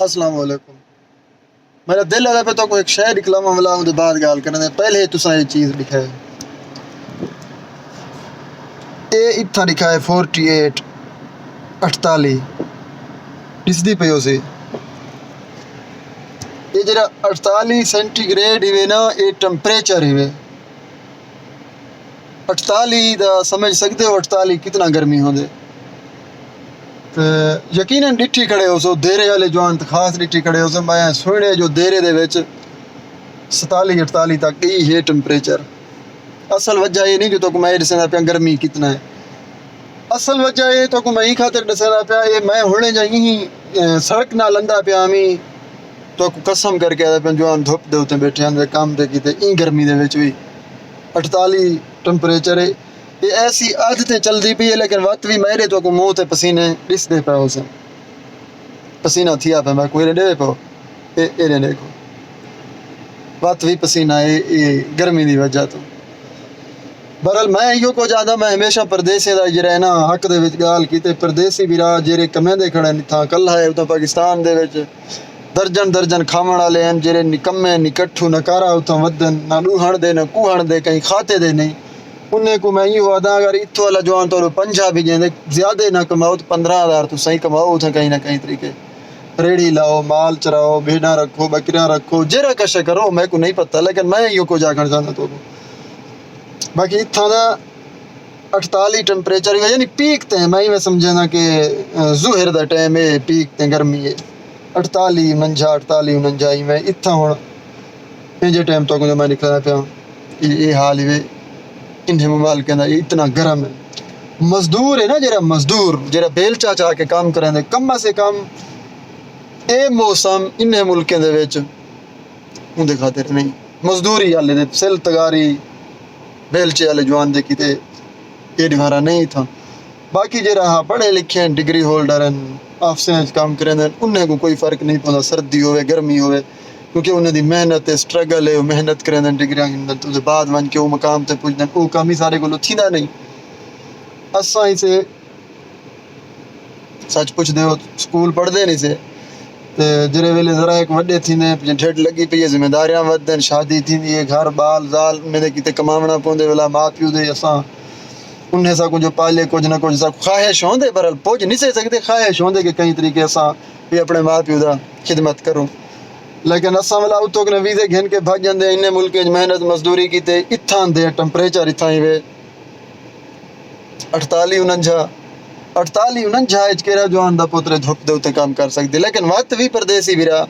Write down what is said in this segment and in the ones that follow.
अस्सलाम वालेकुम। मेरा दिल है पे तो कोई एक शेर निकलावा वाला उहदे बाद गाल करने पहले तुसा ये चीज़ लिखा है ये इत्था लिखा है 48 48 दिसदी पई उसे ये जरा 48 सेंटीग्रेड हिवे ना ये टेंपरेचर हिवे 48 दा समझ सकते हो 48 कितना गर्मी होंदे ते यकीनन डिठी खड़े हो सो देरे वाले जवान खास डिठी खड़े हो सो मैं सुने जो देरे दे विच 47 48 तक ही है टेंपरेचर। असल वजह ये नहीं जो तो मैं दसना पिया गर्मी कितना है असल वजह ये तो मैं ही खातिर दसना पिया ये मैं हुणे जाई ही सड़क ना लंदा पिया मी तो कसम करके आदा पिया जवान धुप दे उत्ते बैठे आंदे काम ते कीते ई गर्मी दे विच भी 48 टेंपरेचर है ये ऐसी आदतें चलती पी है लेकिन वक्त भी मेरे तो को मुँह ते पसीने दिसदे पे उसे पसीना थिया पे मैं कोई दे पे ये देखो वक्त भी पसीना ये गर्मी की वजह तो बहरहाल मैं इहो को ज़्यादा मैं हमेशा परदेसी का जरा ना हक दे विच गाल की परदेसी भी राह जेरे कमेंदे खड़े निथा कल है उतना पाकिस्तान दे विच दर्जन दर्जन खावण वाले हैं जेरे निकम्मे निकट्ठू नकारा उतना वदन ना डूहण दे ना कूहण दे कहीं खाते दे नहीं उन्हें को मैं यूँ आदा अगर इत्थों वाला जवान तो पंजाब भी जेंदे ज़्यादा ना कमाओ तो 15,000 तो सही कमाओ उसे कहीं ना कहीं तरीके रेड़ी लाओ माल चराओ भेड़ा रखो बकरियाँ रखो जेरा कश करो मैं को नहीं पता लेकिन मैं यूँ को जाकर चाहता तो बाकी इत्थों का 48 टेंपरेचर यानी पीक ते मैं में समझे ना कि जुहर दा टाइम है पीक ते गर्मी है 48 49 48 49 में इत्था हुण इंजे टाइम तो जो मैं निकलना पिया ये हाल ही इन्हें मोबाइल के अंदर इतना गर्म है मजदूर है ना जरा बेलचा चाह के काम करें कम से कम ये मौसम इन्हें मुल्कें दे विच उनके खातिर नहीं मजदूरी वाले दे सिल तगारी बेलचे वाले जवान दे किते ये निवारा नहीं था बाकी जरा हाँ पढ़े लिखे डिग्री होल्डर हैं ऑफिस काम करें उन्हें को कोई फर्क नहीं पौंदा सर्दी होवे गर्मी होवे क्योंकि उन्हें दी मेहनत है स्ट्रगल है मेहनत करें डिग्रियां अंदर तो बाद वन के वो मकाम ते पुजदन वो काम ही सारे को थींदा नहीं असा ही से सच पुछदे हो स्कूल पढ़दे नहीं से ते जरे वेले जरा एक वड्डे थींदे ठेठ लगी पई जिम्मेदारियां वधन शादी थींदी है घर बाल जाल में किते कमावना पौंदे वेला माँ प्यू दे असा उन्हें सा कुछ पाले कुछ ना कुछ सा ख्वाहिश होंदे बरल पहुंच नहीं सकते ख्वाहिश होंदे कि कई तरीके असा भी अपने माँ प्यू दा खिदमत करूँ लेकिन असा वाला उतो ने वीजे घिन के भज जाते इन्हें मुल्क मेहनत मजदूरी की इत्थां दे टेंपरेचर इत्थां ही वे 48 49 केरा जवान दा पुत्र धुप दे उत्ते काम कर सकते लेकिन वक्त भी परदेसी भी रहा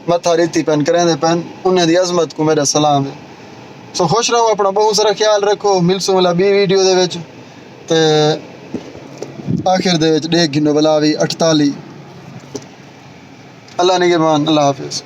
मथा रीति पन करेंदे पन उन्हें दी अजमत को मेरा सलाम है सो खुश रहो अपना बहुत सारा ख्याल रखो मिलसू वाला बी वीडियो दे विच ते आखिर दे विच देख गिनो बला भी 48 अल्लाह निगहबान अल्लाह हाफिज़।